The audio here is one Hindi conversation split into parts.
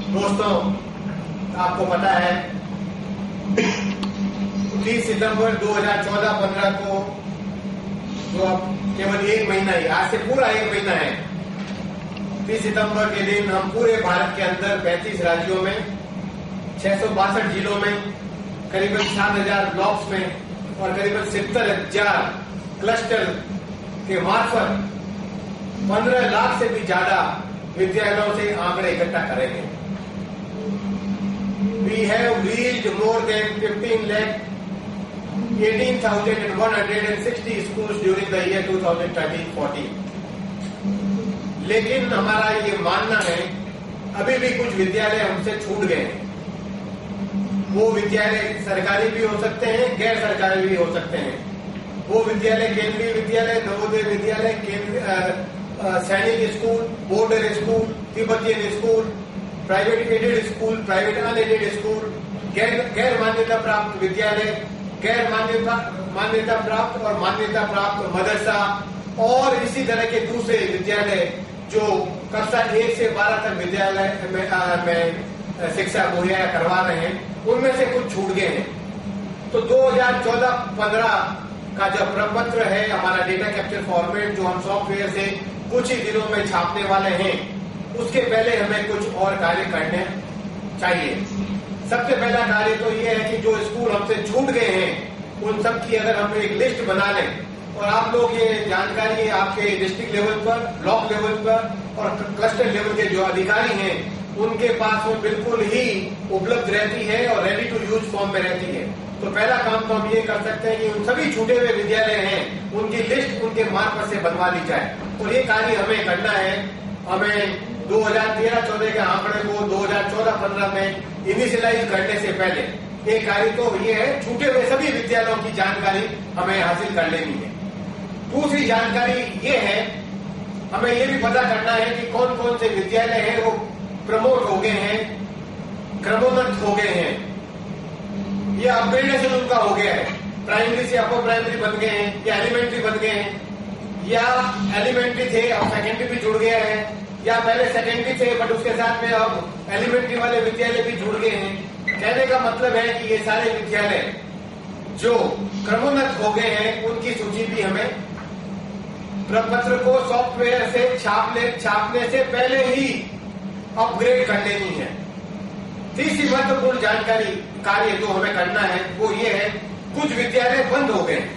दोस्तों, आपको पता है 30 सितंबर 2014-15 को, जो अब केवल एक महीना ही, आज से पूरा एक महीना है, 30 सितंबर के दिन हम पूरे भारत के अंदर 35 राज्यों में 662 जिलों में करीबन 7,000 ब्लॉक्स में और करीबन 70,000 क्लस्टर के मार्फत 15 लाख से भी ज्यादा विद्यालयों से आंकड़े इकट्ठा करेंगे। We have reached more than 18,160 schools during the year 2013-14। लेकिन हमारा ये मानना है अभी भी कुछ विद्यालय हमसे छूट गए हैं। वो विद्यालय सरकारी भी हो सकते हैं, गैर सरकारी भी हो सकते हैं। वो विद्यालय केंद्रीय विद्यालय, नवोदय विद्यालय, सैनिक school, border school, Tibetan school, private aided school, private unaided school, गैर मान्यता प्राप्त विद्यालय, गैर मान्यता प्राप्त और मान्यता प्राप्त मदरसा और इसी तरह के दूसरे विद्यालय जो कक्षा 1 से 12 तक विद्यालय में शिक्षा मुहैया करवा रहे हैं, उनमें से कुछ छूट गए हैं। तो 2014-15 का जो प्रपत्र है, हमारा डेटा कैप्चर फॉर्मेट जो हम सॉफ्टवेयर से कुछ ही दिनों में छापने वाले हैं, उसके पहले हमें कुछ और कार्य करने चाहिए। सबसे पहला कार्य तो ये है कि जो स्कूल हमसे छूट गए हैं उन सब की अगर हम एक लिस्ट बना लें और आप लोग ये जानकारी आपके डिस्ट्रिक्ट लेवल पर, ब्लॉक लेवल पर और क्लस्टर लेवल के जो अधिकारी हैं उनके पास वो बिल्कुल ही उपलब्ध रहती है और रेडी टू यूज फॉर्म में रहती है। तो पहला काम तो हम ये कर सकते हैं कि उन सभी छूटे हुए विद्यालय हैं उनकी लिस्ट उनके मार्फत से बनवा ली जाए और ये कार्य हमें करना है। हमें 2013-14 के आंकड़े को 2014-15 में इनिशियलाइज करने से पहले एक कार्य तो ये है, छूटे हुए सभी विद्यालयों की जानकारी हमें हासिल कर लेनी है। दूसरी जानकारी ये है, हमें ये भी पता करना है कि कौन कौन से विद्यालय हैं वो प्रमोट हो गए हैं, क्रमोन्नत हो गए हैं, या अपग्रेडेशन उनका हो गया है, प्राइमरी से अपर प्राइमरी बन गए हैं या एलिमेंट्री बन गए हैं, या एलिमेंट्री थे अब सेकेंडरी भी जुड़ गया है, या पहले सेकेंडरी थे बट उसके साथ में अब एलिमेंट्री वाले विद्यालय भी जुड़ गए हैं। कहने का मतलब है कि ये सारे विद्यालय जो क्रमोन्नत हो गए हैं उनकी सूची भी हमें प्रपत्र को सॉफ्टवेयर से छापने से पहले ही अपग्रेड कर लेनी है। तीसरी महत्वपूर्ण जानकारी कार्य जो हमें करना है वो ये है, कुछ विद्यालय बंद हो गए हैं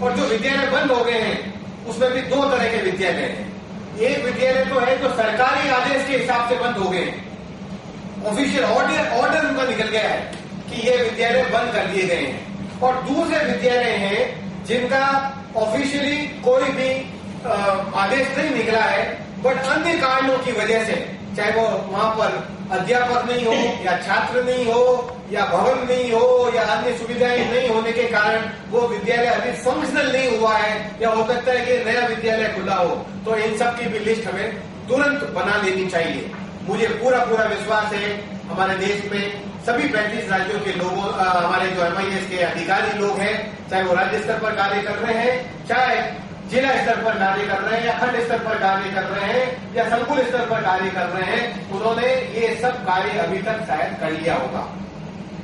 और जो विद्यालय बंद हो गए हैं उसमें भी 2 तरह के विद्यालय हैं। एक विद्यालय तो है जो सरकारी आदेश के हिसाब से बंद हो गए हैं, ऑफिशियल ऑर्डर उनका निकल गया है कि ये विद्यालय बंद कर दिए गए हैं, और दूसरे विद्यालय हैं जिनका ऑफिशियली कोई भी आदेश नहीं निकला है बट अन्य कारणों की वजह से, चाहे वो वहां पर अध्यापक नहीं हो या छात्र नहीं हो या भवन नहीं हो या अन्य सुविधाएं नहीं होने के कारण वो विद्यालय अभी फंक्शनल नहीं हुआ है, या हो सकता है कि नया विद्यालय खुला हो, तो इन सब की भी लिस्ट हमें तुरंत बना लेनी चाहिए। मुझे पूरा विश्वास है हमारे देश में सभी 35 राज्यों के लोगों, हमारे जो MIS के अधिकारी लोग हैं, चाहे वो राज्य स्तर पर कार्य कर रहे हैं, चाहे जिला स्तर पर कार्य कर रहे हैं या खंड स्तर पर कार्य कर रहे हैं या संकुल स्तर पर कार्य कर रहे हैं, उन्होंने ये सब कार्य अभी तक शायद कर लिया होगा।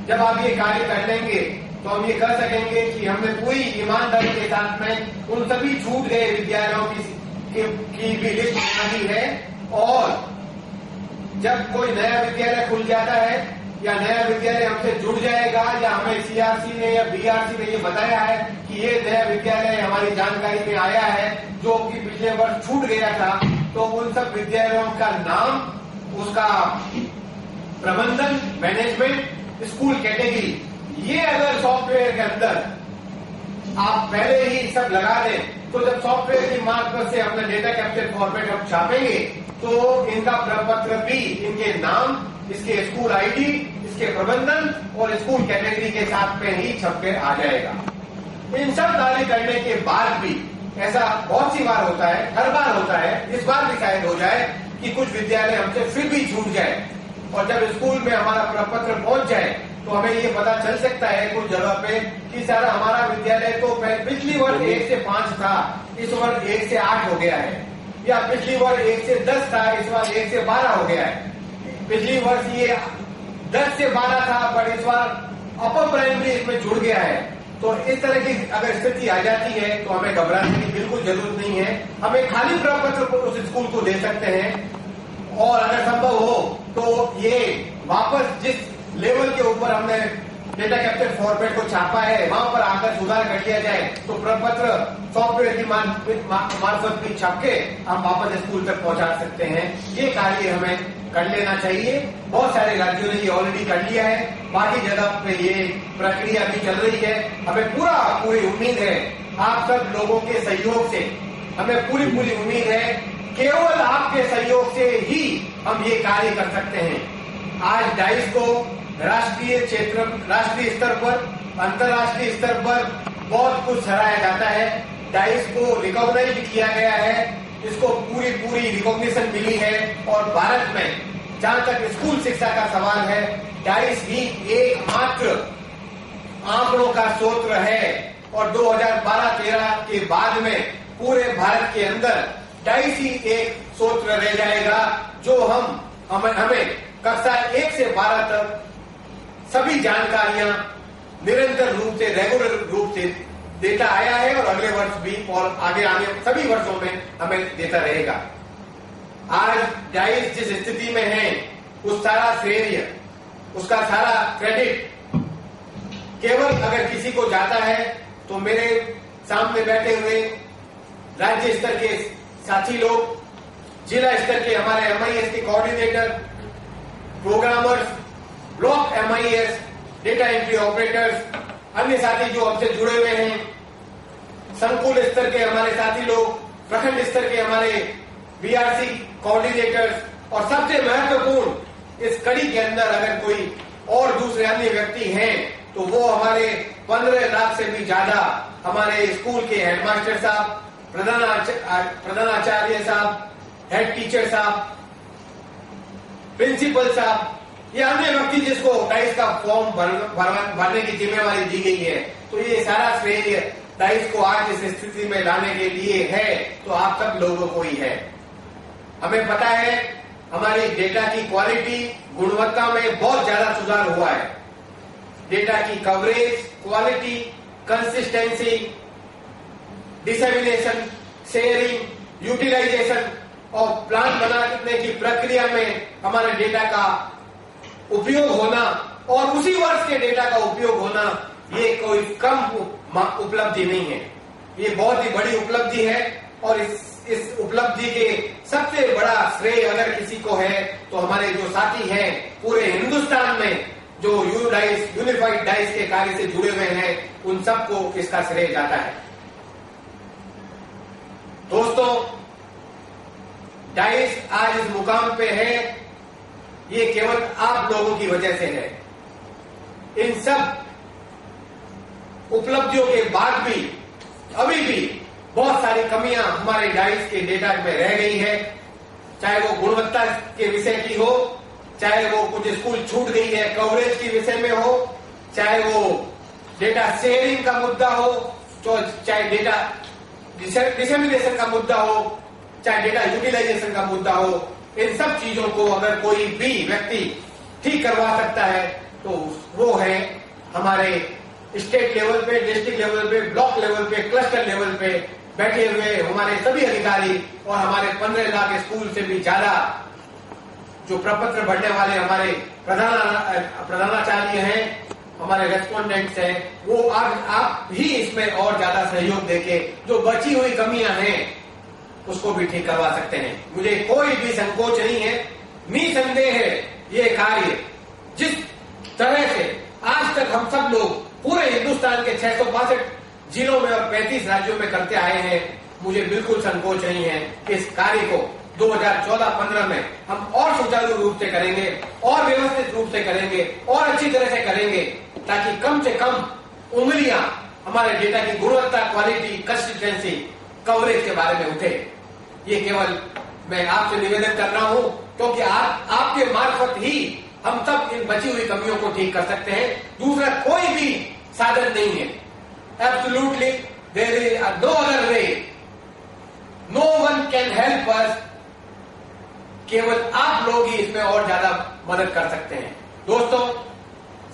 जब आप ये कार्य कर लेंगे तो हम ये कर सकेंगे कि हमने पूरी ईमानदारी के साथ में उन सभी छूट गए विद्यालयों की भी लिस्ट बना दी है, और जब कोई नया विद्यालय खुल जाता है या नया विद्यालय हमसे जुड़ जाएगा या हमें CRC ने या BRC ने ये बताया है कि ये नया विद्यालय हमारी जानकारी में आया है जो कि पिछले वर्ष छूट गया था, तो उन सब विद्यालयों का नाम, उसका प्रबंधन, मैनेजमेंट, स्कूल कैटेगरी, ये अगर सॉफ्टवेयर के अंदर आप पहले ही सब लगा दें तो जब सॉफ्टवेयर की मार्फत से अपना डेटा कैप्चर फॉर्मेट हम छापेंगे तो इनका प्रपत्र भी इनके नाम, इसके स्कूल ID, इसके प्रबंधन और स्कूल कैटेगरी के साथ में ही छप के आ जाएगा। इन सब कार्य करने के बाद भी ऐसा बहुत सी बार होता है, हर बार होता है, इस बार भी शायद हो जाए कि कुछ विद्यालय हमसे फिर भी छूट जाए, और जब स्कूल में हमारा प्रपत्र पहुंच जाए तो हमें ये पता चल सकता है कुछ जगह पे कि सारा हमारा विद्यालय तो पिछली वर्ष 1 से 5 था, इस वर्ष 1 से 8 हो गया है, या पिछली बार 1 से 10 था, इस बार 1 से 12 हो गया है। पिछली वर्ष ये 10 से 12 था, पर इस बार अपर प्राइमरी इसमें जुड़ गया है। तो इस तरह की अगर स्थिति आ जाती है तो हमें घबराने की बिल्कुल जरूरत नहीं है। हम एक खाली प्रपत्र उस स्कूल को दे सकते हैं, और अगर संभव हो तो ये वापस जिस लेवल के ऊपर हमने डेटा कैप्चर फॉर्मेट को छापा है वहां पर आकर सुधार कर लिया जाए, तो प्रपत्र सॉफ्टवेयर की मार्फत भी छाप के हम वापस स्कूल तक पहुंचा सकते हैं। ये कार्य हमें कर लेना चाहिए। बहुत सारे राज्यों ने ये ऑलरेडी कर लिया है, बाकी जगह पे ये प्रक्रिया भी चल रही है। हमें पूरी उम्मीद है आप सब लोगों के सहयोग से, हमें पूरी उम्मीद है केवल आपके सहयोग से ही हम ये कार्य कर सकते हैं। आज डाइस को राष्ट्रीय स्तर पर, अंतर्राष्ट्रीय स्तर पर बहुत कुछ सराहा जाता है। डाइस को रिकॉग्नाइज किया गया है, इसको पूरी रिकॉग्निशन मिली है। और भारत में जहां तक स्कूल शिक्षा का सवाल है, डाइस ही एकमात्र आंकड़ों का स्रोत है। और 2012-13 के बाद में पूरे भारत के अंदर डाइस ही एक स्रोत रह जाएगा, जो हमें कक्षा 1 से 12 तक सभी जानकारियां निरंतर रूप से, रेगुलर रूप से देता आया है, और अगले वर्ष भी और आगे आने सभी वर्षों में हमें देता रहेगा। आज डाइस जिस स्थिति में है, उस सारा श्रेय, उसका सारा क्रेडिट केवल अगर किसी को जाता है तो मेरे सामने बैठे हुए राज्य स्तर के साथी लोग, जिला स्तर के हमारे MIS के coordinator, programmers, block MIS, data entry operators, अन्य साथी जो हमसे जुड़े हुए हैं, संकुल स्तर के हमारे साथी लोग, प्रखंड स्तर के हमारे BRC कोऑर्डिनेटर्स, और सबसे महत्वपूर्ण इस कड़ी के अंदर अगर कोई और दूसरे अन्य व्यक्ति हैं तो वो हमारे 15 लाख से भी ज्यादा हमारे स्कूल के हेडमास्टर साहब, प्रधानाचार्य साहब, हेड टीचर साहब, प्रिंसिपल साहब, ये अन्य व्यक्ति जिसको डाइस का फॉर्म भरने की जिम्मेवारी दी गई है। तो ये सारा श्रेय डाइस को आज इस स्थिति में लाने के लिए है तो आप सब लोगों को ही है। हमें पता है हमारी डेटा की क्वालिटी, गुणवत्ता में बहुत ज्यादा सुधार हुआ है। डेटा की coverage, quality, consistency, dissemination, sharing, utilisation और प्लान बनाने की प्रक्रिया में हमारे डेटा का उपयोग होना और उसी वर्ष के डेटा का उपयोग होना, ये कोई कम उपलब्धि नहीं है। ये बहुत ही बड़ी उपलब्धि है, और इस उपलब्धि के सबसे बड़ा श्रेय अगर किसी को है तो हमारे जो साथी हैं पूरे हिंदुस्तान में जो यूनिफाइड डाइस के कार्य से जुड़े हुए हैं, उन सबको इसका श्रेय जाता है। दोस्तों, डाइस आज इस मुकाम पे है, ये केवल आप लोगों की वजह से है। इन सब उपलब्धियों के बाद भी अभी भी बहुत सारी कमियां हमारे डाइस के डेटा में रह गई है, चाहे वो गुणवत्ता के विषय की हो, चाहे वो कुछ स्कूल छूट गई है कवरेज के विषय में हो, चाहे वो डेटा शेयरिंग का मुद्दा हो, चाहे डेटा डिसेमिनेशन का मुद्दा हो, चाहे डेटा यूटिलाइजेशन का मुद्दा हो। इन सब चीजों को अगर कोई भी व्यक्ति ठीक करवा सकता है तो वो है हमारे स्टेट लेवल पे, डिस्ट्रिक्ट लेवल पे, ब्लॉक लेवल पे, क्लस्टर लेवल पे बैठे हुए हमारे सभी अधिकारी और हमारे 15 लाख स्कूल से भी ज्यादा जो प्रपत्र भरने वाले हमारे प्रधानाचार्य हैं, हमारे रेस्पोंडेंट्स हैं, वो आप ही इसमें और ज्यादा सहयोग देके जो बची हुई कमियां हैं उसको भी ठीक करवा सकते हैं। मुझे कोई भी संकोच नहीं है। निसंदेह है ये कार्य जिस तरह से आज तक हम सब लोग पूरे हिंदुस्तान के 662 जिलों में और 35 राज्यों में करते आए हैं, मुझे बिल्कुल संकोच नहीं है कि इस कार्य को 2014-15 में हम और सुचारू रूप से करेंगे और व्यवस्थित रूप से करेंगे और अच्छी तरह से करेंगे, ताकि कम से कम उंगलियां हमारे डेटा की गुणवत्ता, क्वालिटी, कंसिस्टेंसी, कवरेज के बारे में उठे। ये केवल मैं आपसे निवेदन कर रहा हूं, क्योंकि आपके मार्फत ही हम सब इन बची हुई कमियों को ठीक कर सकते हैं। दूसरा कोई भी साधन नहीं है। Absolutely there is no other way. No one can help us केवल आप लोग ही इसमें और ज्यादा मदद कर सकते हैं। दोस्तों,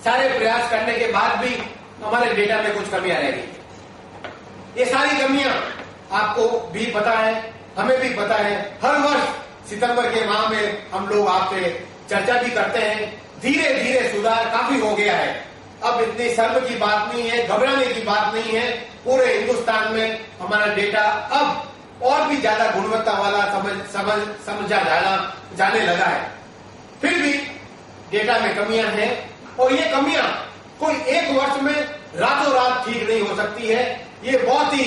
सारे प्रयास करने के बाद भी हमारे डेटा में कुछ कमियां रह गई। ये सारी कमियां आपको भी पता है, हमें भी पता है। हर वर्ष सितंबर के माह में हम लोग आपसे चर्चा भी करते हैं। धीरे धीरे सुधार काफी हो गया है। अब इतनी शर्म की बात नहीं है, घबराने की बात नहीं है। पूरे हिंदुस्तान में हमारा डेटा अब और भी ज्यादा गुणवत्ता वाला समझा जाने लगा है। फिर भी डेटा में कमियां हैं और ये कमियां कोई एक वर्ष में रातों रात ठीक नहीं हो सकती है। ये बहुत ही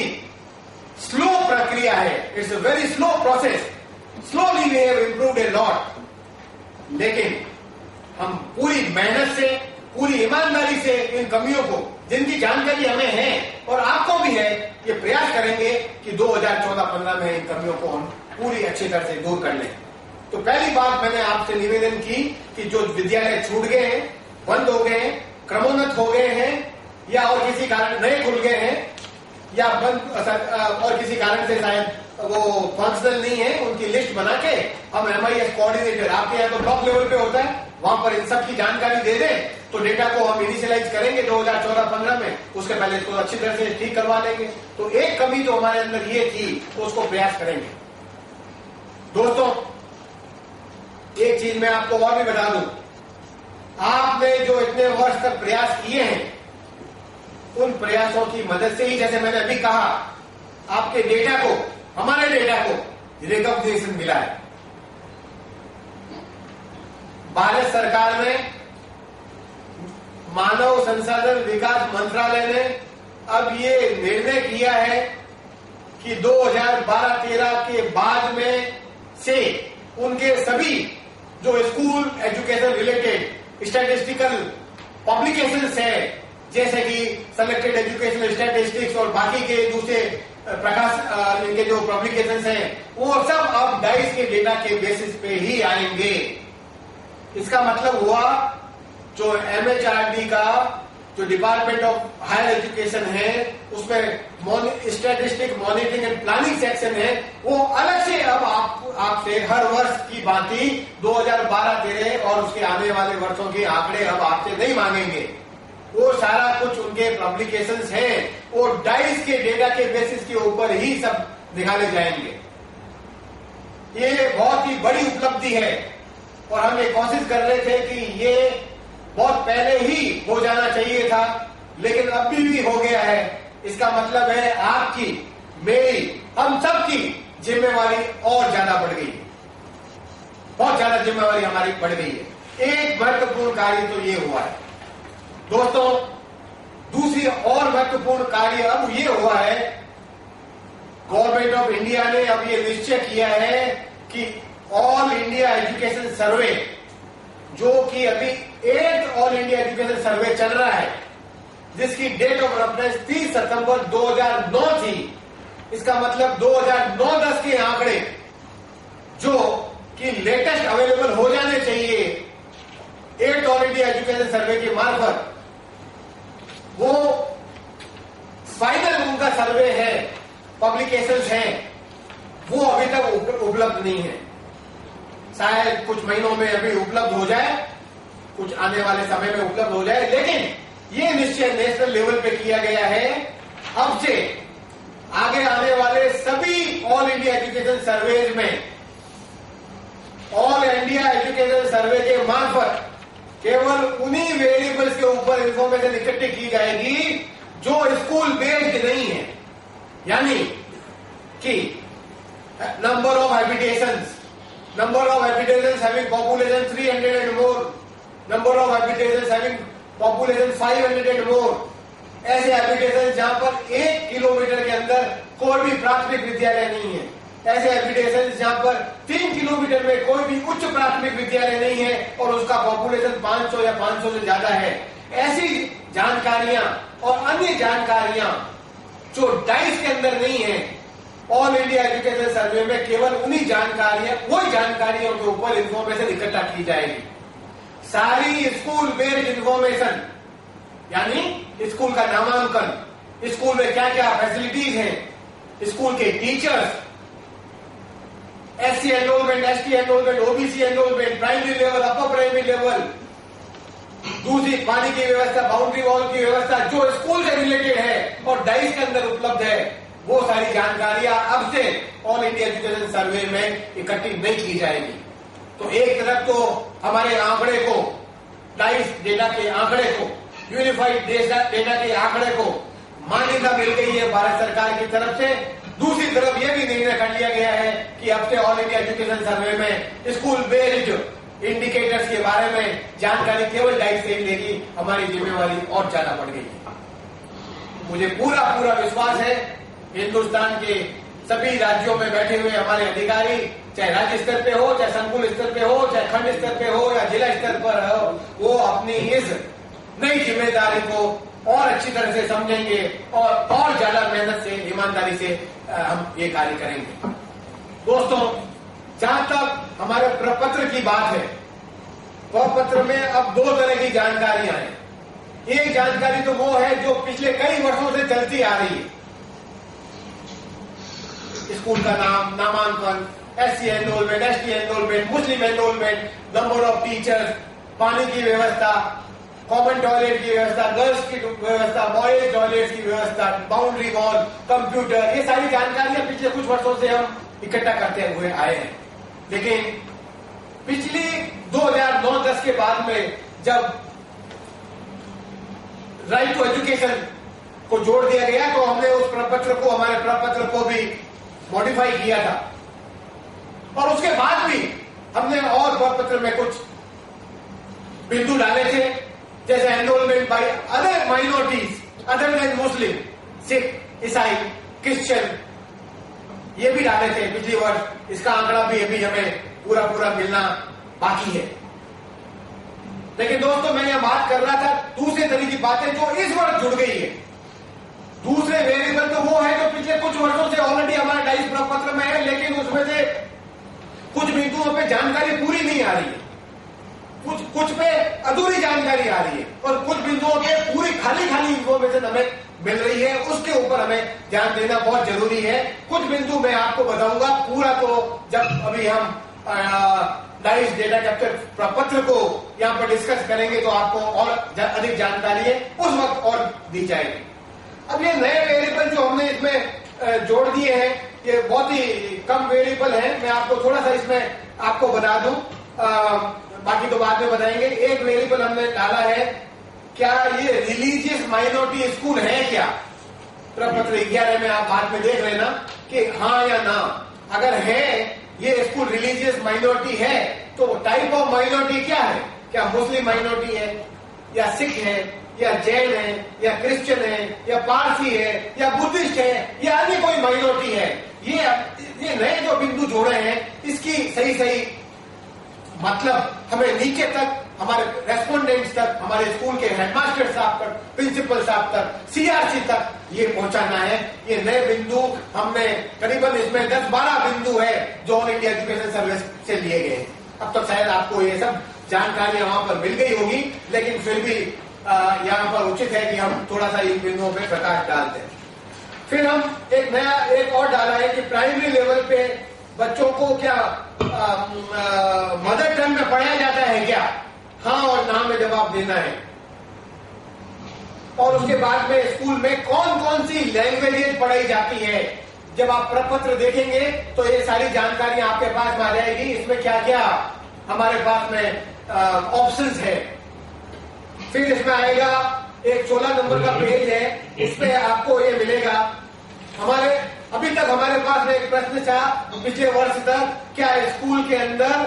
स्लो प्रक्रिया है। It's a very slow process. Slowly we have improved a lot. लेकिन हम पूरी मेहनत से, पूरी ईमानदारी से इन कमियों को, जिनकी जानकारी हमें है और आपको भी है, ये प्रयास करेंगे कि 2014-15 में इन कमियों को हम पूरी अच्छी तरह से दूर कर लें। तो पहली बात मैंने आपसे निवेदन की कि जो विद्यालय छूट गए हैं, बंद हो गए हैं, क्रमोन्नत हो गए हैं या और किसी कारण नए खुल गए हैं या बंद और किसी कारण से शायद वो फंक्शनल नहीं है, उनकी लिस्ट बना के हम MIS कोऑर्डिनेटर, आपके यहाँ तो ब्लॉक लेवल पे होता है, वहां पर इन सब की जानकारी दे दें तो डेटा को हम इनिशियलाइज करेंगे 2014-15 में। उसके पहले इसको अच्छी तरह से ठीक करवा लेंगे। तो एक कमी तो हमारे अंदर ये थी, तो उसको प्रयास करेंगे। दोस्तों, एक चीज मैं आपको और भी बता दूं, आपने जो इतने वर्ष तक प्रयास किए हैं, उन प्रयासों की मदद से ही, जैसे मैंने अभी कहा, आपके डेटा को, हमारे डेटा को रिकॉग्निशन मिला है। भारत सरकार ने, मानव संसाधन विकास मंत्रालय ने अब ये निर्णय किया है कि 2012-13 के बाद में से उनके सभी जो school education related statistical publications है, जैसे कि सेलेक्टेड एजुकेशनल स्टैटिस्टिक्स और बाकी के दूसरे प्रकाश इनके जो पब्लिकेशंस हैं, वो सब अब डाइस के डेटा के बेसिस पे ही आएंगे। इसका मतलब हुआ जो MHRD का जो डिपार्टमेंट ऑफ हायर एजुकेशन है, उसमें statistic monitoring and planning section है, वो अलग से अब आपसे हर वर्ष की भांति 2012-13 और उसके आने वाले वर्षों के आंकड़े अब आपसे नहीं मांगेंगे। वो सारा कुछ उनके पब्लिकेशंस हैं, वो डाइस के डेटा के बेसिस के ऊपर ही सब निकाले जाएंगे। ये बहुत ही बड़ी उपलब्धि है और हम ये कोशिश कर रहे थे कि ये बहुत पहले ही हो जाना चाहिए था, लेकिन अभी भी हो गया है। इसका मतलब है आपकी, मेरी, हम सबकी जिम्मेवारी और ज्यादा बढ़ गई है। बहुत ज्यादा जिम्मेवारी हमारी बढ़ गई है। एक महत्वपूर्ण कार्य तो ये हुआ है। दोस्तों, दूसरी और महत्वपूर्ण कार्य अब ये हुआ है, गवर्नमेंट ऑफ इंडिया ने अब ये निश्चय किया है कि ऑल इंडिया एजुकेशन सर्वे, जो कि अभी 8th ऑल इंडिया एजुकेशन सर्वे चल रहा है, जिसकी डेट ऑफ रेफरेंस 30 सितंबर 2009 थी। इसका मतलब 2009-10 के आंकड़े जो कि लेटेस्ट अवेलेबल हो जाने चाहिए 8th ऑल इंडिया एजुकेशन सर्वे के मार्फत, वो फाइनल उनका सर्वे है, पब्लिकेशंस हैं, वो अभी तक उपलब्ध नहीं है। शायद कुछ महीनों में अभी उपलब्ध हो जाए, कुछ आने वाले समय में उपलब्ध हो जाए, लेकिन ये निश्चय नेशनल लेवल पे किया गया है। अब से आगे आने वाले सभी ऑल इंडिया एजुकेशन सर्वेज में, ऑल इंडिया एजुकेशन सर्वे के मार्फत केवल उन्हीं वेरिएबल्स के ऊपर इंफॉर्मेशन इकट्ठी की जाएगी जो स्कूल बेस्ड नहीं है, यानी कि number of habitations, number of habitations having population 300 and more, number of habitations having population 500 and more, ऐसे हैबिटेशन जहां पर 1 किलोमीटर के अंदर कोई भी प्राथमिक विद्यालय नहीं है, ऐसे हैबिटेशन जहां पर 3 किलोमीटर में कोई भी उच्च प्राथमिक विद्यालय नहीं है और उसका पॉपुलेशन 500 या 500 से ज्यादा है। ऐसी जानकारियां और अन्य जानकारियां जो डाइस के अंदर नहीं है, ऑल इंडिया एजुकेशन सर्वे में केवल उन्हीं जानकारियां, वही जानकारियों के ऊपर इंफॉर्मेशन इकट्ठा की जाएगी। सारी स्कूल बेस्ड इंफॉर्मेशन, यानी स्कूल का नामांकन, स्कूल में क्या क्या फैसिलिटीज हैं, स्कूल के teachers, SC enrolment, ST enrolment, OBC enrolment, primary level, upper primary level, दूसरी पानी की व्यवस्था, बाउंड्री वॉल की व्यवस्था जो स्कूल से रिलेटेड है और डाइस के अंदर उपलब्ध है, वो सारी जानकारियां अब से ऑल इंडिया एजुकेशन सर्वे में इकट्ठी नहीं की जाएगी। तो एक तरफ तो हमारे आंकड़े को, डाइस डेटा के आंकड़े को, यूनिफाइड डेटा के आंकड़े को मान्यता मिल गई है भारत सरकार की तरफ से। दूसरी तरफ यह भी निर्णय कर लिया गया है कि अब से ऑल इंडिया एजुकेशन सर्वे में स्कूल बेस्ड इंडिकेटर्स के बारे में जानकारी केवल डाइस से ही लेगी। हमारी जिम्मेवारी और ज्यादा बढ़ गई है। मुझे पूरा विश्वास है हिंदुस्तान के सभी राज्यों में बैठे हुए हमारे अधिकारी, चाहे राज्य स्तर पे हो, चाहे संकुल स्तर पे हो, चाहे खंड स्तर पे हो या जिला स्तर पर हो, वो अपनी इस नई जिम्मेदारी को और अच्छी तरह से समझेंगे और ज्यादा मेहनत से, ईमानदारी से हम ये कार्य करेंगे। दोस्तों, जहां तक हमारे प्रपत्र की बात है, प्रपत्र में अब दो तरह की जानकारियां हैं। एक जानकारी तो वो है जो पिछले कई वर्षों से चलती आ रही है, स्कूल का नाम, नामांकन, SC enrolment, ST enrolment, Muslim enrolment, number of teachers, पानी की व्यवस्था, कॉमन टॉयलेट की व्यवस्था, गर्ल्स की व्यवस्था, बॉयज टॉयलेट की व्यवस्था, बाउंड्री वॉल, कंप्यूटर, ये सारी जानकारियां पिछले कुछ वर्षों से हम इकट्ठा करते हुए आए हैं। लेकिन पिछली 2009-10 के बाद में जब राइट टू एजुकेशन को जोड़ दिया गया तो हमने उस प्रपत्र को, हमारे प्रपत्र को भी मॉडिफाई किया था और उसके बाद भी हमने और प्रपत्र में कुछ बिंदु डाले थे, जैसे enrollment by other minorities other than Muslim, Sikh, ईसाई, क्रिश्चियन, ये भी डाले थे पिछली वर्ष। इसका आंकड़ा भी अभी हमें पूरा मिलना बाकी है। लेकिन दोस्तों, मैं यह बात कर रहा था दूसरे तरह की बातें जो इस वर्ष जुड़ गई है। दूसरे वेरिएबल तो वो है जो पिछले कुछ वर्षों से ऑलरेडी हमारे डाइस प्रपत्र में है, लेकिन उसमें से कुछ बिंदुओं पे जानकारी पूरी नहीं आ रही है, कुछ पे अधूरी जानकारी आ रही है और कुछ बिंदुओं पे पूरी खाली इंफॉर्मेशन हमें मिल रही है। उसके ऊपर हमें ध्यान देना बहुत जरूरी है। कुछ बिंदु मैं आपको बताऊंगा, पूरा तो जब अभी हम डाइस डेटा कैप्चर प्रपत्र को यहाँ पर डिस्कस करेंगे तो आपको और अधिक जानकारी है उस वक्त और दी जाएगी। अब ये नए वेरिएबल जो हमने इसमें जोड़ दिए हैं, ये बहुत ही कम वेरिएबल है। मैं आपको थोड़ा सा इसमें आपको बता दूं, बाकी तो बाद में बताएंगे। एक वेरिएबल हमने डाला है, क्या ये रिलीजियस माइनॉरिटी स्कूल है क्या? प्रपत्र 11 में आप बाद में देख लेना कि हाँ या ना। अगर है ये स्कूल रिलीजियस माइनॉरिटी है तो टाइप ऑफ माइनॉरिटी क्या है? क्या मुस्लिम माइनॉरिटी है या सिख है या जैन है या क्रिश्चियन है या पारसी है या बुद्धिस्ट है या अन्य कोई माइनॉरिटी है? ये नए जो बिंदु जोड़े हैं, इसकी सही मतलब हमें नीचे तक, हमारे रेस्पोंडेंट्स तक, हमारे स्कूल के हेडमास्टर साहब तक, प्रिंसिपल साहब तक, CRC तक ये पहुंचाना है। ये नए बिंदु हमने करीबन इसमें 10-12 बिंदु है जो ऑल इंडिया एजुकेशन सर्विस से लिए गए। अब तो शायद आपको ये सब जानकारी वहां पर मिल गई होगी, लेकिन फिर भी यहाँ पर उचित है कि हम थोड़ा सा इन बिंदुओं पर प्रकाश डालते हैं। फिर हम एक और डाला है कि प्राइमरी लेवल पे बच्चों को क्या मदर टंग में पढ़ाया जाता है क्या? हाँ और ना में जवाब देना है। और उसके बाद में स्कूल में कौन कौन सी लैंग्वेजेस पढ़ाई जाती है। जब आप प्रपत्र देखेंगे तो ये सारी जानकारी आपके पास में आ जाएगी। इसमें क्या क्या हमारे पास में ऑप्शंस है। फिर इसमें आएगा एक 16 नंबर का पेज है, इसमें आपको ये मिलेगा। अभी तक हमारे पास में एक प्रश्न था पिछले वर्ष तक, क्या स्कूल के अंदर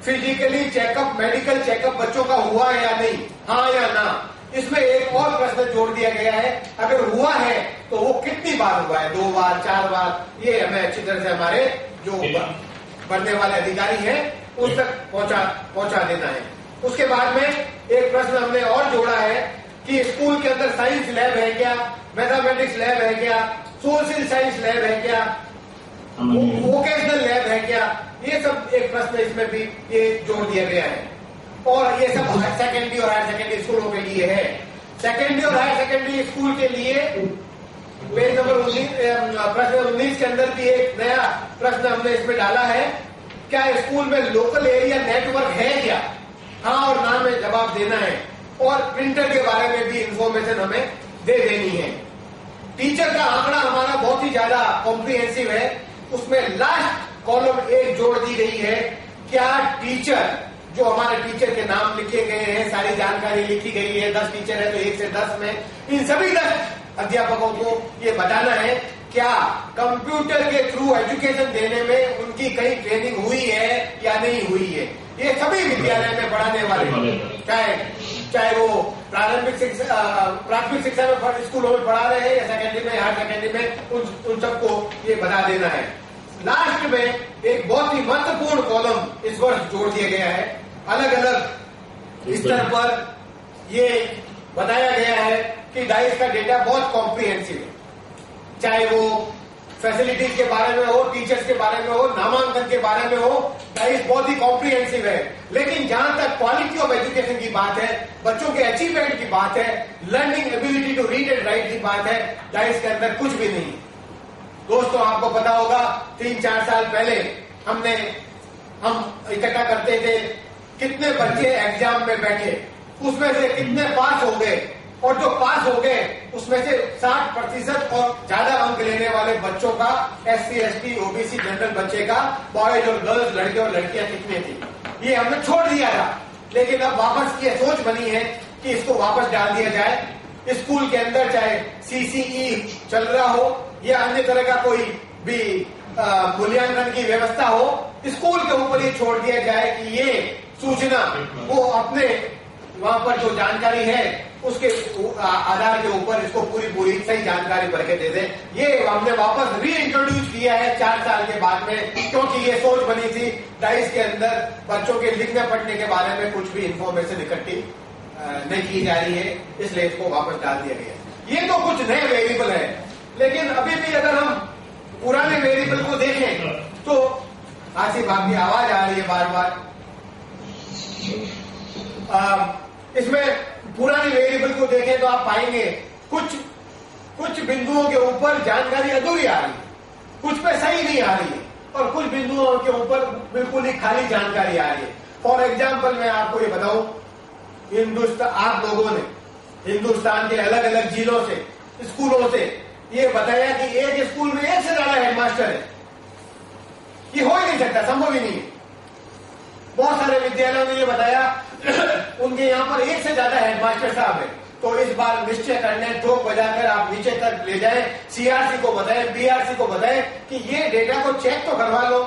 फिजिकली चेकअप, मेडिकल चेकअप बच्चों का हुआ है या नहीं, हाँ या ना। इसमें एक और प्रश्न जोड़ दिया गया है, अगर हुआ है तो वो कितनी बार हुआ है, 2 बार, 4 बार, ये हमें अच्छी तरह से हमारे जो बनने वाले अधिकारी हैं उस तक पहुंचा देना है। उसके बाद में एक प्रश्न हमने और जोड़ा है कि स्कूल के अंदर साइंस लैब है क्या, मैथमेटिक्स लैब है क्या, सोशल साइंस लैब है क्या, वोकेशनल लैब है क्या। ये सब एक प्रश्न इसमें भी ये जोड़ दिया गया है। और ये सब सेकेंडरी और हायर सेकेंडरी स्कूलों के लिए है। सेकेंडरी और हायर सेकेंडरी स्कूल के लिए पेज नंबर 19, प्रश्न 19 के अंदर भी एक नया प्रश्न हमने इसमें डाला है, क्या स्कूल में लोकल एरिया नेटवर्क है क्या? हाँ और ना में जवाब देना है, और प्रिंटर के बारे में भी इंफॉर्मेशन हमें दे देनी है। टीचर का आंकड़ा हमारा बहुत ही ज्यादा कॉम्प्रिहेंसिव है, उसमें लास्ट कॉलम एक जोड़ दी गई है, क्या टीचर, जो हमारे टीचर के नाम लिखे गए हैं, सारी जानकारी लिखी गई है, 10 टीचर है तो 1 से 10 में इन सभी 10 अध्यापकों को ये बताना है क्या कंप्यूटर के थ्रू एजुकेशन देने में उनकी कहीं ट्रेनिंग हुई है या नहीं हुई है। ये सभी विद्यालय में पढ़ाने वाले, चाहे वो प्रारंभिक शिक्षा, प्राथमिक शिक्षा में स्कूलों में पढ़ा रहे हैं या सेकेंडरी में, हायर सेकेंडरी में, उन सबको ये बता देना है। लास्ट में एक बहुत ही महत्वपूर्ण कॉलम इस वर्ष जोड़ दिया गया है, अलग अलग स्तर पर ये बताया गया है कि डाइस का डेटा बहुत कॉम्प्रिहेंसिव है, चाहे वो फैसिलिटीज के बारे में हो, टीचर्स के बारे में हो, नामांकन के बारे में हो, डाइस बहुत ही कॉम्प्रिहेंसिव है। लेकिन जहां तक क्वालिटी ऑफ एजुकेशन की बात है, बच्चों के अचीवमेंट की बात है, learning ability to read and write की बात है, डाइस के अंदर कुछ भी नहीं। दोस्तों आपको पता होगा 3-4 साल पहले हम इकट्ठा करते थे कितने बच्चे एग्जाम में बैठे, उसमें से कितने पास हो गए, और जो पास हो गए उसमें से 60% और ज्यादा अंक लेने वाले बच्चों का SC, ST, OBC जनरल बच्चे का, बॉयज और गर्ल्स, लड़के और लड़कियां कितने थी, ये हमने छोड़ दिया था। लेकिन अब वापस ये सोच बनी है कि इसको वापस डाल दिया जाए। स्कूल के अंदर चाहे CCE चल रहा हो या अन्य तरह का कोई भी मूल्यांकन की व्यवस्था हो, स्कूल के ऊपर ये छोड़ दिया जाए कि ये सूचना वो अपने वहां पर जो जानकारी है उसके आधार के ऊपर इसको पूरी सही जानकारी भर के दे दे। ये हमने वापस री इंट्रोड्यूस किया है 4 साल के बाद में, क्योंकि ये सोच बनी थी डाइस के अंदर बच्चों के लिखने पढ़ने के बारे में कुछ भी इंफॉर्मेशन इकट्ठी नहीं की जा रही है, इसलिए इसको वापस डाल दिया गया। ये तो कुछ नए वेरिएबल है, लेकिन अभी भी अगर हम पुराने वेरिएबल को देखें तो आसिफ आपकी आवाज आ रही है बार बार, इसमें पुराने वेरिएबल को देखें तो आप पाएंगे कुछ बिंदुओं के ऊपर जानकारी अधूरी आ रही है, कुछ पे सही नहीं आ रही है, और कुछ बिंदुओं के ऊपर बिल्कुल ही खाली जानकारी आ रही है। फॉर एग्जाम्पल मैं आपको ये बताऊं, आप लोगों ने हिंदुस्तान के अलग अलग जिलों से, स्कूलों से ये बताया कि एक स्कूल में 1 से ज्यादा हेडमास्टर है। ये हो ही नहीं सकता, संभव ही नहीं है। बहुत सारे विद्यालयों ने ये बताया उनके यहाँ पर 1 से ज्यादा हेडमास्टर साहब है। तो इस बार निश्चय करने, ठोक बजाकर आप नीचे तक ले जाएं, CRC को बताएं, BRC को बताएं कि ये डेटा को चेक तो करवा लो।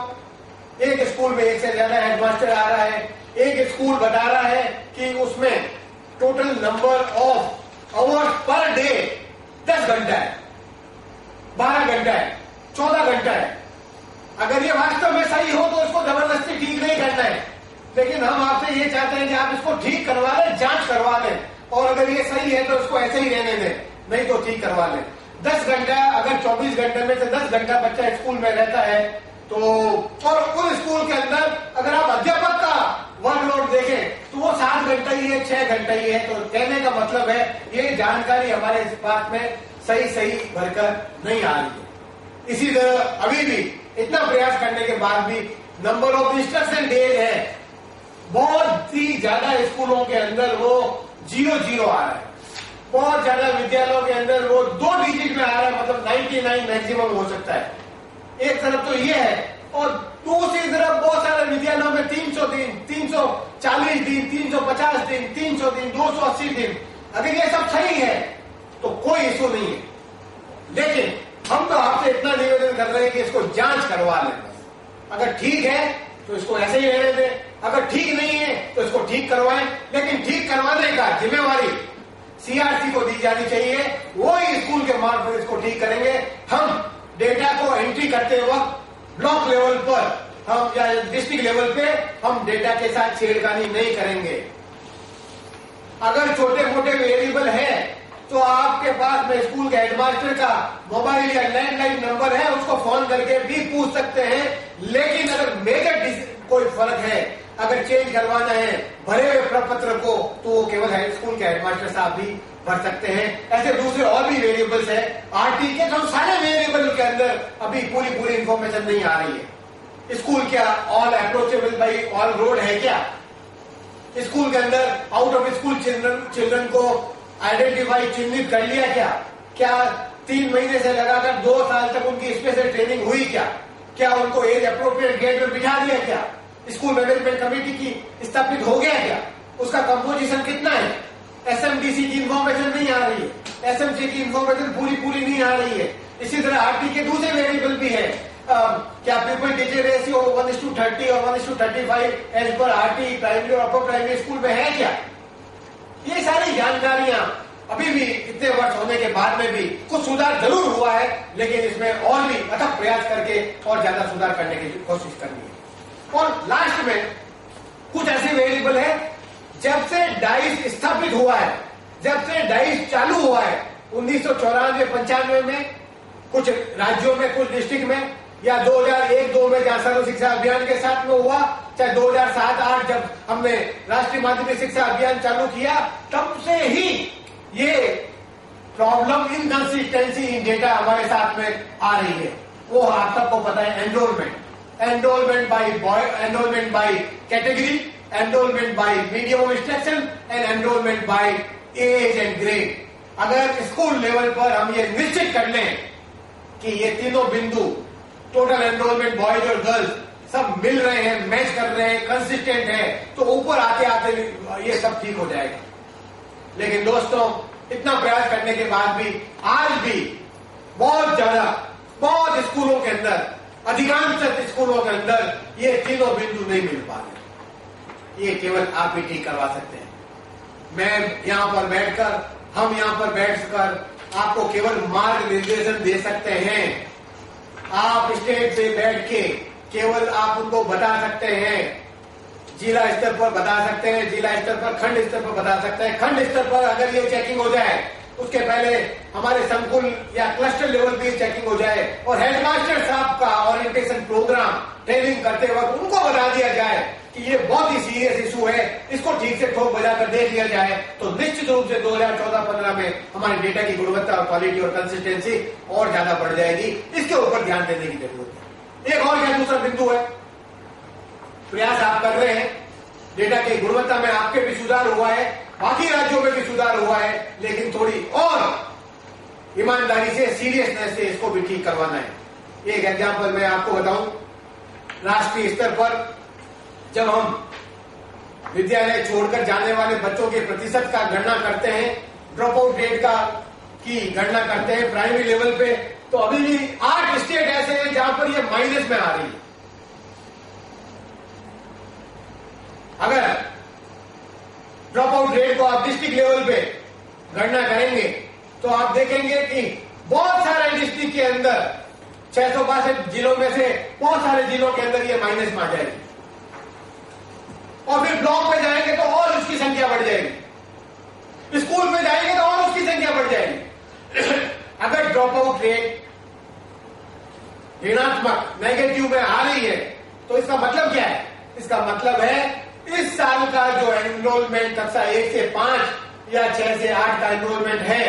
एक स्कूल में 1 से ज्यादा हेडमास्टर आ रहा है, एक स्कूल बता रहा है कि उसमें total number of hours per day 10 घंटा है, 12 घंटा है, 14 घंटा है। अगर ये वास्तव में सही हो तो इसको जबरदस्ती ठीक नहीं करना है, लेकिन हम आपसे ये चाहते हैं कि आप इसको ठीक करवा लें, जांच करवा लें, और अगर ये सही है तो इसको ऐसे ही रहने दें, नहीं तो ठीक करवा लें। 10 घंटा, अगर 24 घंटे में से 10 घंटा बच्चा स्कूल में रहता है तो, और उस स्कूल के अंदर अगर आप अध्यापक का वर्कलोड देखें तो वो 7 घंटा ही है, 6 घंटा ही है। तो कहने का मतलब है ये जानकारी हमारे इस बात में सही भरकर नहीं आ रही है। इसी तरह अभी भी इतना प्रयास करने के बाद भी नंबर ऑफ इंस्ट्रक्शन डेज है, बहुत ही ज्यादा स्कूलों के अंदर वो 0 आ रहा है, बहुत ज्यादा विद्यालयों के अंदर वो 2 डिजिट में आ रहा है, मतलब 99 मैक्सिमम हो सकता है। एक तरफ तो ये है, और दूसरी तरफ बहुत सारे विद्यालयों में 300 दिन, 340 दिन, 350 दिन, 300 दिन, 280 दिन। अगर ये सब सही है तो कोई इशू नहीं है, लेकिन हम तो आपसे इतना निवेदन कर रहे हैं कि इसको जांच करवा लें। अगर ठीक है तो इसको ऐसे ही रहने दें, अगर ठीक नहीं है तो इसको ठीक करवाएं, लेकिन ठीक करवाने का जिम्मेवारी CRC को दी जानी चाहिए, वो ही स्कूल के मार्फत इसको ठीक करेंगे। हम डेटा को एंट्री करते वक्त ब्लॉक लेवल पर हम या डिस्ट्रिक्ट लेवल पे हम डेटा के साथ छेड़खानी नहीं करेंगे। अगर छोटे मोटे वेरिएबल है तो आपके पास में स्कूल के हेडमास्टर का मोबाइल या लैंडलाइन नंबर है, उसको फोन करके भी पूछ सकते हैं। लेकिन अगर मेजर कोई फर्क है, अगर चेंज करवाना है भरे हुए प्रपत्र को, तो वो केवल स्कूल के हेडमास्टर साहब भी बढ़ सकते हैं। ऐसे दूसरे और भी वेरिएबल्स है आरटी के, तो सारे वेरिएबल के अंदर अभी पूरी इंफॉर्मेशन नहीं आ रही है। स्कूल क्या all approachable by all road है क्या? स्कूल के अंदर आउट ऑफ स्कूल चिल्ड्रन को आइडेंटिफाई चिन्हित कर लिया क्या? क्या 3 महीने से लगाकर 2 साल तक उनकी स्पेशल ट्रेनिंग हुई क्या? क्या उनको एज अप्रोप्रिएट गेट में बिठा दिया क्या? स्कूल मैनेजमेंट कमेटी की स्थापित हो गया क्या? उसका कंपोजिशन कितना है? एसएमडीसी की इंफॉर्मेशन नहीं आ रही है, एसएमसी की इंफॉर्मेशन पूरी नहीं आ रही है। इसी तरह आरटी के दूसरे वेरिएबल भी है। क्या पीपल टीचर रेशियो 1:30 और 1:35 एज पर आरटी प्राइमरी और अपर प्राइमरी स्कूल में है क्या? ये सारी जानकारियां अभी भी इतने वर्ष होने के बाद में भी कुछ सुधार जरूर हुआ है, लेकिन इसमें और भी अथक प्रयास करके और ज्यादा सुधार करने की कोशिश करनी है। और लास्ट में कुछ ऐसे वेरिएबल है, जब से डाइस स्थापित हुआ है, जब से डाइस चालू हुआ है 1994-95 में कुछ राज्यों में, कुछ डिस्ट्रिक्ट में, या 2001-2 में जहां सर्व शिक्षा अभियान के साथ में हुआ, चाहे 2007-8 जब हमने राष्ट्रीय माध्यमिक शिक्षा अभियान चालू किया, तब से ही ये प्रॉब्लम इनकंसिस्टेंसी इन डेटा हमारे साथ में आ रही है। वो आप सबको पता है, enrolment by boy, enrolment by category, enrolment by medium of instruction and enrolment by age and grade. अगर स्कूल लेवल पर हम ये निश्चित कर लें कि ये तीनों बिंदु, टोटल एनरोलमेंट बॉयज और गर्ल्स सब मिल रहे हैं, मैच कर रहे हैं, कंसिस्टेंट है, तो ऊपर आते आते ये सब ठीक हो जाएगा। लेकिन दोस्तों, इतना प्रयास करने के बाद भी आज भी बहुत स्कूलों के अंदर, अधिकांश स्कूलों के अंदर ये तीनों बिंदु नहीं मिल पा रहे। ये केवल आप ही ठीक करवा सकते हैं। मैं यहां पर बैठकर, हम यहां पर बैठकर आपको केवल मार्ग निर्देशन दे सकते हैं। आप स्टेज पे बैठ के केवल आप उनको बता सकते हैं, जिला स्तर पर बता सकते हैं, जिला स्तर पर, खंड स्तर पर बता सकते हैं। खंड स्तर पर अगर ये चेकिंग हो जाए, उसके पहले हमारे संकुल या क्लस्टर लेवल पे चेकिंग हो जाए और हेडमास्टर साहब का ओरिएंटेशन प्रोग्राम ट्रेनिंग करते वक्त उनको बता दिया जाए कि ये बहुत ही सीरियस इशू है, इसको ठीक से ठोक बजाकर देख लिया जाए, तो निश्चित रूप से 2014-15 में हमारे डेटा की गुणवत्ता और क्वालिटी और कंसिस्टेंसी और ज्यादा बढ़ जाएगी। इसके ऊपर ध्यान देने की जरूरत है। एक और क्या दूसरा बिंदु है, प्रयास आप कर रहे हैं, डेटा की गुणवत्ता में आपके भी सुधार हुआ है, बाकी राज्यों में भी सुधार हुआ है, लेकिन थोड़ी और ईमानदारी से, सीरियसनेस से इसको भी ठीक करवाना है। एक एग्जाम्पल मैं आपको बताऊं, राष्ट्रीय स्तर पर जब हम विद्यालय छोड़कर जाने वाले बच्चों के प्रतिशत का गणना करते हैं, ड्रॉप आउट रेट का की गणना करते हैं प्राइमरी लेवल पे, तो अभी भी 8 स्टेट ऐसे हैं जहां पर ये माइनस में आ रही है। अगर ड्रॉप आउट रेट को आप डिस्ट्रिक्ट लेवल पे गणना करेंगे तो आप देखेंगे कि बहुत सारे डिस्ट्रिक्ट के अंदर 662 जिलों में से बहुत सारे जिलों के अंदर ये माइनस में आ जाएगी, और फिर ब्लॉक में जाएंगे तो और उसकी संख्या बढ़ जाएगी, स्कूल में जाएंगे तो और उसकी संख्या बढ़ जाएगी। अगर ड्रॉप आउट रेट ऋणात्मक, नेगेटिव में आ रही है, तो इसका मतलब क्या है? इसका मतलब है इस साल का जो एनरोलमेंट कक्षा 1 से 5 या 6 से 8 का एनरोलमेंट है,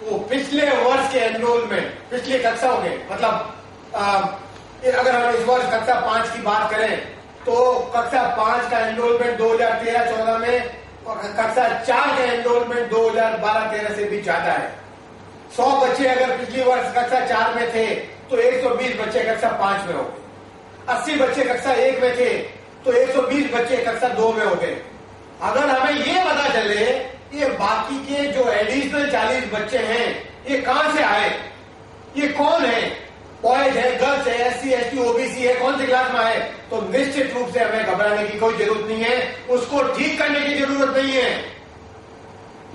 वो पिछले वर्ष के एनरोलमेंट, पिछली कक्षाओं के, मतलब अगर हम इस वर्ष कक्षा 5 की बात करें तो कक्षा 5 का एनरोलमेंट 2013-14 में और कक्षा 4 का एनरोलमेंट 2012-13 से भी ज्यादा है। 100 बच्चे अगर पिछली वर्ष कक्षा 4 में थे तो 120 बच्चे कक्षा 5 में हो गए, 80 बच्चे कक्षा 1 में थे तो 120 बच्चे कक्षा 2 में हो गए। अगर हमें ये पता चले ये बाकी के जो एडिशनल 40 बच्चे हैं ये कहां से आए, ये कौन है, बॉयज है, गर्ल्स है, SC ST OBC है, कौन सी क्लास में आए, तो निश्चित रूप से हमें घबराने की कोई जरूरत नहीं है, उसको ठीक करने की जरूरत नहीं है।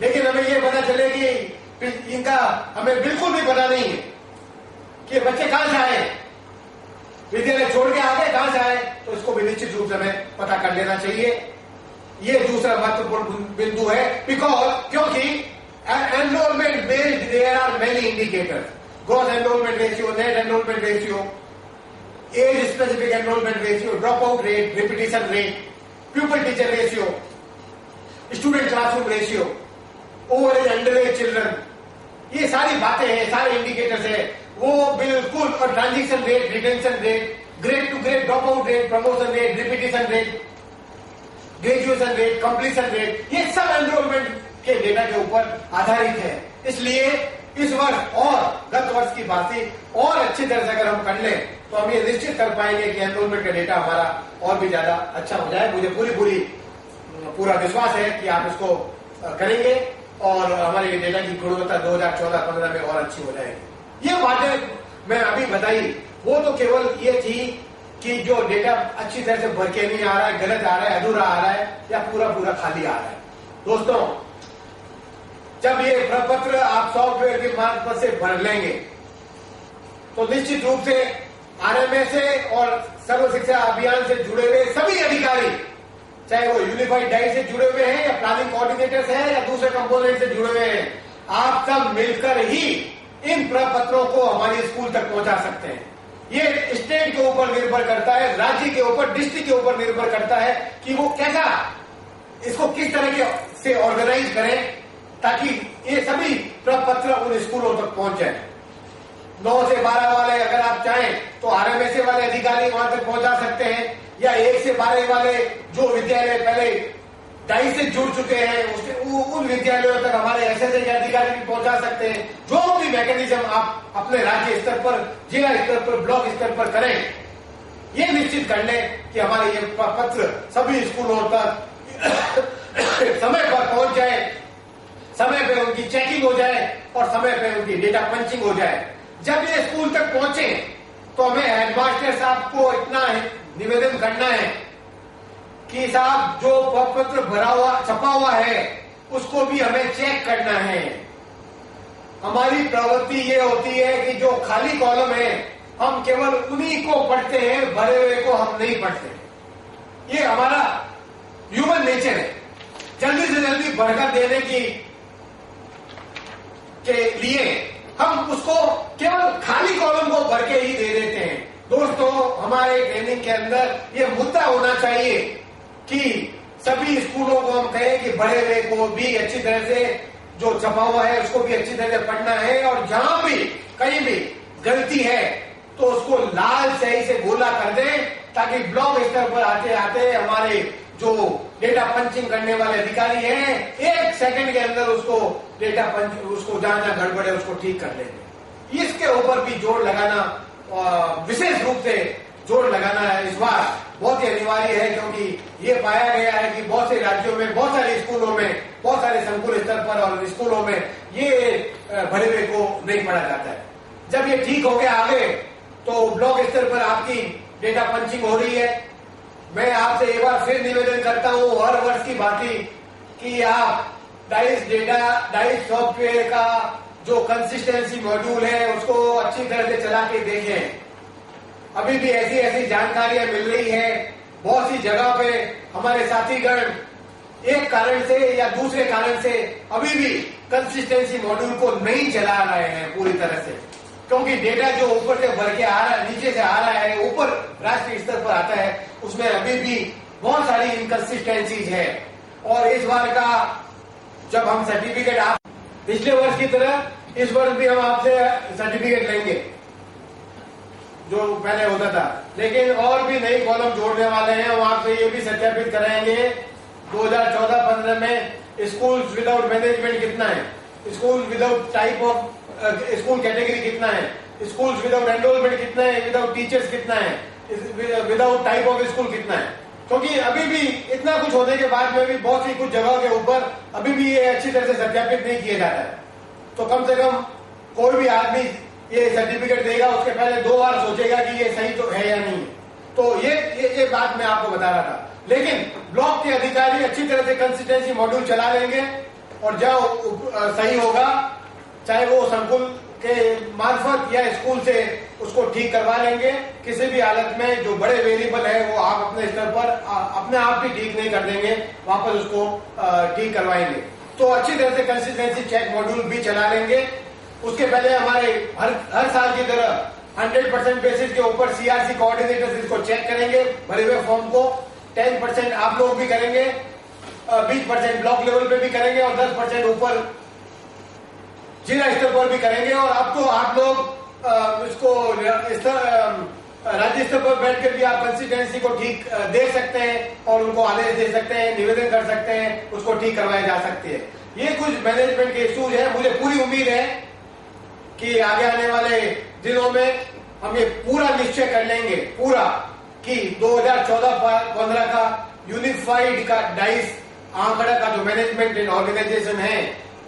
लेकिन हमें ये पता चले कि इनका हमें बिल्कुल भी पता नहीं है कि बच्चे कहां से आए, विद्यालय छोड़ के आगे कहां से आए, तो इसको भी निश्चित रूप से हमें पता कर लेना चाहिए। ये दूसरा महत्वपूर्ण बिंदु है, क्योंकि enrolment based there are many indicators, gross enrolment ratio, net enrolment ratio, age specific enrolment ratio, drop out rate, repetition rate, pupil teacher ratio, student classroom ratio, over age under age children, ये सारी बातें हैं, सारे इंडिकेटर्स है वो बिल्कुल। और transition rate, retention rate, grade two grade drop out rate, promotion rate, repetition rate, graduation rate, completion rate, ये सब एनरोलमेंट के डेटा के ऊपर आधारित है। इसलिए इस वर्ष और गत वर्ष की बातें और अच्छी तरह से अगर हम कर लें तो हम ये निश्चित कर पाएंगे कि एनरोलमेंट का डेटा हमारा और भी ज्यादा अच्छा हो जाए। मुझे पूरा विश्वास है कि आप इसको करेंगे और हमारे डेटा की गुणवत्ता 2014-15 में और अच्छी हो जाएगी। ये बातें मैं अभी बताई वो तो केवल ये थी कि जो डेटा अच्छी तरह से भर के नहीं आ रहा है, गलत आ रहा है, अधूरा आ रहा है या पूरा खाली आ रहा है। दोस्तों, जब ये प्रपत्र आप सॉफ्टवेयर के माध्यम से भर लेंगे तो निश्चित रूप से आरएमए से और सर्व शिक्षा अभियान से जुड़े हुए सभी अधिकारी, चाहे वो यूनिफाइड डाइट से जुड़े हुए हैं या प्लानिंग कोऑर्डिनेटर्स हैं या दूसरे कंपोनेंट से जुड़े हुए हैं, आप सब मिलकर ही इन प्रपत्रों को हमारी स्कूल तक पहुंचा सकते हैं। ये स्टेट के ऊपर निर्भर करता है, राज्य के ऊपर, डिस्ट्रिक्ट के ऊपर निर्भर करता है कि वो कैसा इसको किस तरह से ऑर्गेनाइज करें ताकि ये सभी प्रपत्र उन स्कूलों तक पहुंच जाए। 9 से 12 वाले अगर आप चाहें तो आरएमएसए वाले अधिकारी वहां तक पहुंचा सकते हैं, या 1 से 12 वाले जो विद्यालय पहले डाइट से जुड़ चुके हैं उन विद्यालयों तक हमारे एसएसए के अधिकारी भी पहुंचा सकते हैं। जो भी मैकेनिज्म आप अपने राज्य स्तर पर, जिला स्तर पर, ब्लॉक स्तर पर करें, ये निश्चित कर लें कि हमारे ये पत्र सभी स्कूलों तक समय पर पहुंच जाए, समय पे उनकी चेकिंग हो जाए और समय पे उनकी डेटा पंचिंग हो जाए। जब ये स्कूल तक पहुंचे तो हमें हेडमास्टर साहब को इतना निवेदन करना है कि साहब जो पत्र भरा हुआ छपा हुआ है उसको भी हमें चेक करना है। हमारी प्रवृत्ति ये होती है कि जो खाली कॉलम है हम केवल उन्हीं को पढ़ते हैं, भरे हुए को हम नहीं पढ़ते। ये हमारा ह्यूमन नेचर है। जल्दी से जल्दी भरकर देने के लिए हम उसको केवल खाली कॉलम को भर के ही दे देते हैं। दोस्तों, हमारे ट्रेनिंग के अंदर ये मुद्दा होना चाहिए कि सभी स्कूलों को हम कहें कि भरे हुए को भी अच्छी तरह से जो छपा हुआ है उसको भी अच्छी तरह से पढ़ना है, और जहां भी कहीं भी गलती है तो उसको लाल स्याही से गोला कर दें ताकि ब्लॉक स्तर पर आते आते हमारे जो डेटा पंचिंग करने वाले अधिकारी हैं 1 सेकंड के अंदर उसको डेटा पंच, उसको जहां गड़बड़ है उसको ठीक कर लेंगे। इसके ऊपर भी जोर लगाना, विशेष रूप से जोर लगाना है इस बार बहुत ही अनिवार्य है, क्योंकि ये पाया गया है कि बहुत से राज्यों में, बहुत सारे स्कूलों में, बहुत सारे संकुल स्तर पर और स्कूलों में ये भरे हुए को नहीं पढ़ा जाता है। जब ये ठीक हो गया आगे तो ब्लॉक स्तर पर आपकी डेटा पंचिंग हो रही है। मैं आपसे एक बार फिर निवेदन करता हूं हर वर्ष की भांति कि आप डाइस सॉफ्टवेयर का जो कंसिस्टेंसी मॉड्यूल है उसको अच्छी तरह से चला के देखें। अभी भी ऐसी जानकारियां मिल रही है, बहुत सी जगह पे हमारे साथीगण एक कारण से या दूसरे कारण से अभी भी कंसिस्टेंसी मॉड्यूल को नहीं चला रहे हैं पूरी तरह से, क्योंकि डेटा जो ऊपर से भर के आ रहा है, नीचे से आ रहा है, ऊपर राष्ट्रीय स्तर पर आता है, उसमें अभी भी बहुत सारी इनकंसिस्टेंसीज है। और इस बार का जब हम सर्टिफिकेट, आप पिछले वर्ष की तरह इस वर्ष भी हम आपसे सर्टिफिकेट लेंगे जो पहले होता था, लेकिन और भी नई कॉलम जोड़ने वाले हैं। हम आपसे ये भी सत्यापित कराएंगे 2014-15 में स्कूल विदाउट मैनेजमेंट कितना है, school without type of school category कितना है, स्कूल विदाउट एनरोलमेंट कितना है, विदाउट टीचर्स कितना है, विदाउट टाइप ऑफ स्कूल कितना है। क्योंकि अभी भी इतना कुछ होने के बाद में भी बहुत सी कुछ जगह के ऊपर अभी भी ये अच्छी तरह से सत्यापित नहीं किया जाता है। तो कम से कम कोई भी आदमी ये सर्टिफिकेट देगा उसके पहले 2 बार सोचेगा कि ये सही तो है या नहीं। तो ये बात मैं आपको बता रहा था। लेकिन ब्लॉक के अधिकारी अच्छी तरह से कंसिस्टेंसी मॉड्यूल चला लेंगे और जब सही होगा, चाहे वो संकुल के मार्फत या स्कूल से उसको ठीक करवा लेंगे। किसी भी हालत में जो बड़े वेरिएबल है वो आप अपने स्तर पर अपने आप भी ठीक नहीं कर देंगे, वापस उसको ठीक करवाएंगे। तो अच्छी तरह से कंसिस्टेंसी चेक मॉड्यूल भी चला लेंगे। उसके पहले हमारे हर साल की तरह 100% बेसिस के ऊपर सीआरसी कोऑर्डिनेटर्स इसको चेक करेंगे, भरे हुए फॉर्म को 10% आप लोग भी करेंगे, 20% ब्लॉक लेवल पे भी करेंगे और 10% ऊपर जिला स्तर पर भी करेंगे। और अब तो आप लोग इसको राज्य स्तर पर बैठकर भी आप कंसिस्टेंसी को ठीक देख सकते हैं और उनको आदेश दे सकते हैं, निवेदन कर सकते हैं, उसको ठीक करवाया जा सकती है। ये कुछ मैनेजमेंट के इश्यूज है। मुझे पूरी उम्मीद है कि आगे आने वाले दिनों में हम ये पूरा निश्चय कर लेंगे पूरा कि 2014-15 का यूनिफाइड का डाइस आंकड़ा का जो मैनेजमेंट एंड ऑर्गेनाइजेशन है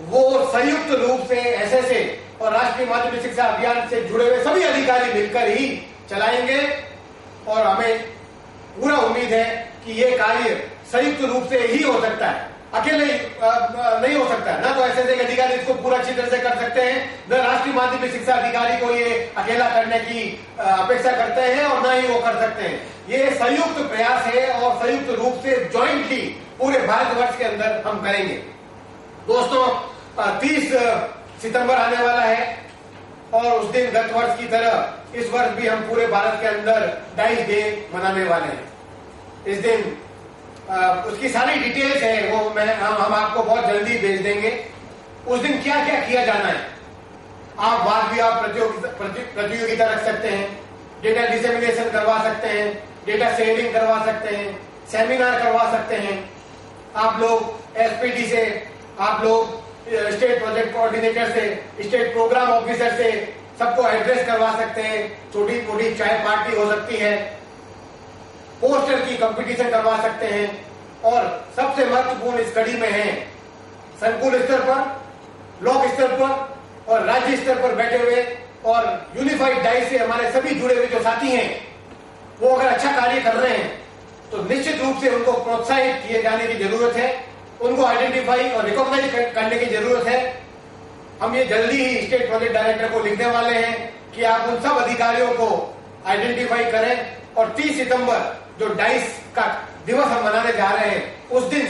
वो संयुक्त रूप से एसएसए और राष्ट्रीय माध्यमिक शिक्षा अभियान से जुड़े हुए सभी अधिकारी मिलकर ही चलाएंगे। और हमें पूरा उम्मीद है कि ये कार्य संयुक्त रूप से ही हो सकता है, अकेले नहीं हो सकता। ना तो एसएसए के अधिकारी इसको पूरा अच्छी तरह से कर सकते हैं, न राष्ट्रीय माध्यमिक शिक्षा अधिकारी को ये अकेला करने की अपेक्षा करते हैं और न ही वो कर सकते हैं। ये संयुक्त प्रयास है और संयुक्त रूप से ज्वाइंटली पूरे भारतवर्ष के अंदर हम करेंगे। दोस्तों, 30 सितंबर आने वाला है और उस दिन गत वर्ष की तरह इस वर्ष भी हम पूरे भारत के अंदर डाइस डे मनाने वाले हैं। इस दिन उसकी सारी डिटेल्स है वो हम आपको बहुत जल्दी भेज देंगे। उस दिन क्या क्या किया जाना है, आप प्रतियोगिता रख सकते हैं, डेटा डिसेमिनेशन करवा सकते हैं, डेटा शेयरिंग करवा सकते हैं, सेमिनार करवा सकते हैं। आप लोग एसपीडी से, आप लोग स्टेट प्रोजेक्ट कोऑर्डिनेटर से, स्टेट प्रोग्राम ऑफिसर से सबको एड्रेस करवा सकते हैं। छोटी मोटी चाय पार्टी हो सकती है, पोस्टर की कंपटीशन करवा सकते हैं। और सबसे महत्वपूर्ण इस कड़ी में है संकुल स्तर पर, ब्लॉक स्तर पर और राज्य स्तर पर बैठे हुए और यूनिफाइड डाइस से हमारे सभी जुड़े हुए जो साथी हैं वो अगर अच्छा कार्य कर रहे हैं तो निश्चित रूप से उनको प्रोत्साहित किए जाने की जरूरत है, उनको आइडेंटिफाई और रिकॉग्नाइज करने की जरूरत है। हम ये जल्दी ही स्टेट प्रोजेक्ट डायरेक्टर को लिखने वाले हैं कि आप उन सब अधिकारियों को आइडेंटिफाई करें और 30 सितंबर जो डाइस का दिवस हम मनाने जा रहे हैं उस दिन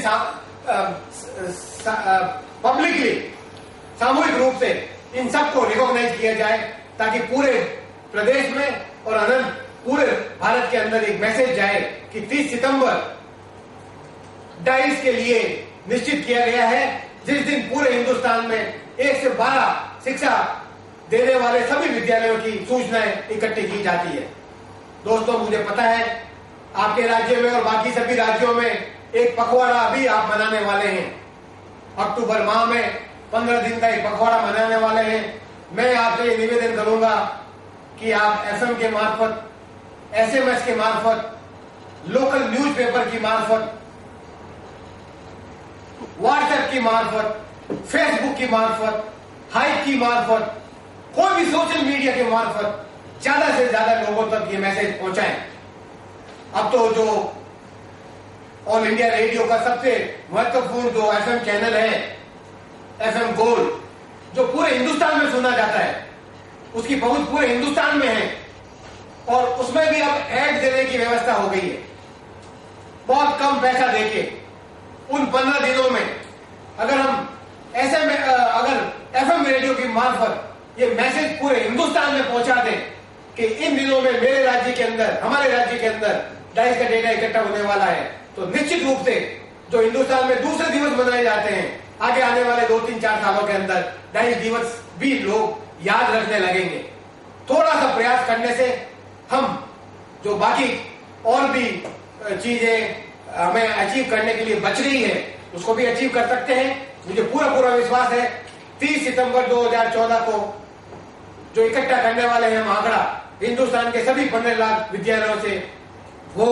पब्लिकली सामूहिक रूप से इन सबको रिकॉग्नाइज किया जाए ताकि पूरे प्रदेश में और अनंत पूरे भारत के अंदर एक मैसेज जाए कि 30 सितंबर डाइस के लिए निश्चित किया गया है, जिस दिन पूरे हिंदुस्तान में 1 से 12 शिक्षा देने वाले सभी विद्यालयों की सूचनाएं इकट्ठी की जाती है। दोस्तों, मुझे पता है आपके राज्य में और बाकी सभी राज्यों में एक पखवाड़ा अभी आप मनाने वाले हैं। अक्टूबर माह में 15 दिन का एक पखवाड़ा मनाने वाले हैं। मैं आपसे ये निवेदन करूंगा कि आप एफएम के मार्फत, एसएमएस के मार्फत, लोकल न्यूज़पेपर की मार्फत, व्हाट्सएप की मार्फत, फेसबुक की मार्फत, हाइक की मार्फत, कोई भी सोशल मीडिया के मार्फत ज्यादा से ज्यादा लोगों तक ये मैसेज पहुंचाएं। अब तो जो ऑल इंडिया रेडियो का सबसे महत्वपूर्ण जो एफएम चैनल है, एफएम गोल्ड, जो पूरे हिंदुस्तान में सुना जाता है, उसकी पहुंच पूरे हिंदुस्तान में है और उसमें भी अब ऐड देने की व्यवस्था हो गई है। बहुत कम पैसा देके उन 15 दिनों में अगर हम अगर एफएम रेडियो की मार्फत ये मैसेज पूरे हिंदुस्तान में पहुंचा दें कि इन दिनों में मेरे राज्य के अंदर, हमारे राज्य के अंदर डाइस का डेटा इकट्ठा होने वाला है, तो निश्चित रूप से जो हिंदुस्तान में दूसरे दिवस मनाए जाते हैं आगे आने वाले 2-3-4 सालों के अंदर डाइस दिवस भी लोग याद रखने लगेंगे। थोड़ा सा प्रयास करने से हम जो बाकी और भी चीजें हमें अचीव करने के लिए बच रही है उसको भी अचीव कर सकते हैं। मुझे पूरा विश्वास है 30 सितंबर 2014 को जो इकट्ठा करने वाले हैं हम आंकड़ा हिंदुस्तान के सभी 15 लाख विद्यालयों से, वो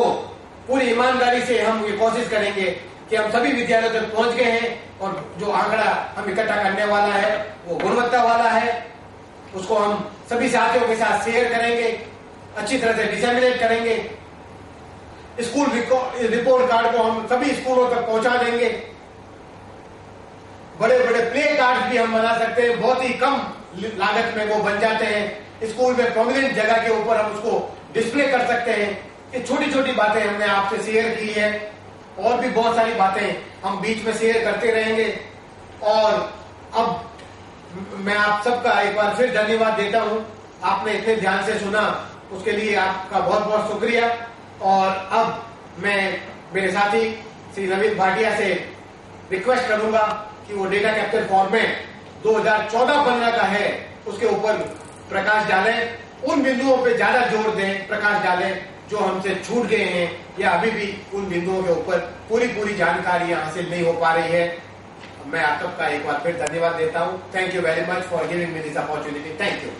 पूरी ईमानदारी से हम ये कोशिश करेंगे कि हम सभी विद्यालयों तक पहुंच गए हैं और जो आंकड़ा हम इकट्ठा करने वाला है वो गुणवत्ता वाला है। उसको हम सभी साथियों के साथ शेयर करेंगे, अच्छी तरह से डिसेमिनेट करेंगे। स्कूल रिपोर्ट कार्ड को हम सभी स्कूलों तक पहुंचा देंगे। बड़े बड़े प्ले कार्ड भी हम बना सकते हैं, बहुत ही कम लागत में वो बन जाते हैं। स्कूल में प्रोमिनेंट जगह के ऊपर हम उसको डिस्प्ले कर सकते हैं। ये छोटी छोटी बातें हमने आपसे शेयर की है और भी बहुत सारी बातें हम बीच में शेयर करते रहेंगे। और अब मैं आप सबका एक बार फिर धन्यवाद देता हूं, आपने इतने ध्यान से सुना उसके लिए आपका बहुत बहुत शुक्रिया। और अब मैं मेरे साथी श्री नवीन भाटिया से रिक्वेस्ट करूंगा कि वो डेटा कैप्चर फॉर्मेट 2014-15 का है उसके ऊपर प्रकाश डालें, उन बिंदुओं पे ज्यादा जोर दें, प्रकाश डालें जो हमसे छूट गए हैं या अभी भी उन बिंदुओं के ऊपर पूरी जानकारी हासिल नहीं हो पा रही है। मैं आप सबका एक बार फिर धन्यवाद देता हूं। Thank you very much for giving me this opportunity. Thank you.